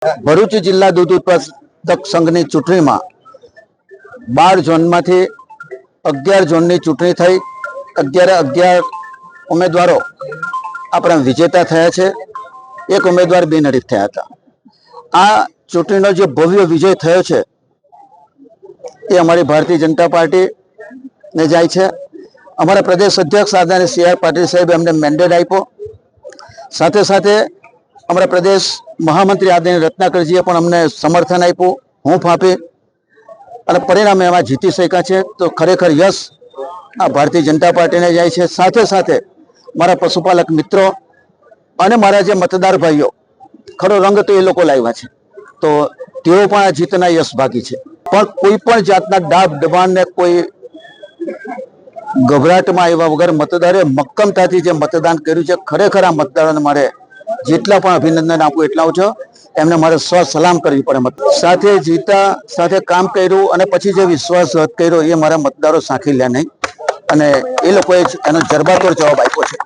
ભરૂચ જિલ્લા દૂધ ઉત્પાદક સંઘની ચૂંટણીમાં 12 ઝોનમાંથી 11 ઝોનની ચૂંટણી થઈ 11 ઉમેદવારો આપણા વિજેતા થયા છે। એક ઉમેદવાર બિનહરીફ થયા હતા। આ ચૂંટણીનો જે ભવ્ય વિજય થયો છે એ અમારી ભારતીય જનતા પાર્ટીને જાય છે। અમારા પ્રદેશ અધ્યક્ષ આદરણીય સી આર પાટીલ સાહેબે અમને મેન્ડેટ આપ્યો। સાથે સાથે અમારા પ્રદેશ મહામંત્રી આદરણીય રત્નાકરજીએ પણ અમને સમર્થન આપ્યું, હૂંફ આપી અને પરિણામે એમાં જીતી શક્યા છે। તો ખરેખર યશ આ ભારતીય જનતા પાર્ટીને જાય છે। સાથે સાથે મારા પશુપાલક મિત્રો અને મારા જે મતદાર ભાઈઓ, ખરો રંગ તો એ લોકો લાવ્યા છે, તો તેઓ પણ આ જીતના યશ ભાગી છે। પણ કોઈ પણ જાતના ડાબ દબાણને કોઈ ગભરાટમાં આવ્યા વગર મતદારે મક્કમતાથી જે મતદાન કર્યું છે, ખરેખર આ મતદારોને મારે જેટલા પણ અભિનંદન આપું એટલા ઓછો। એમને મારે સલામ કરવી પડે। સાથે જીતા, સાથે કામ કર્યું અને પછી જે વિશ્વાસઘાત કર્યો એ મારા મતદારો સાંખી લે નહીં અને એ લોકોએ એનો જરબાતોડ જવાબ આપ્યો છે।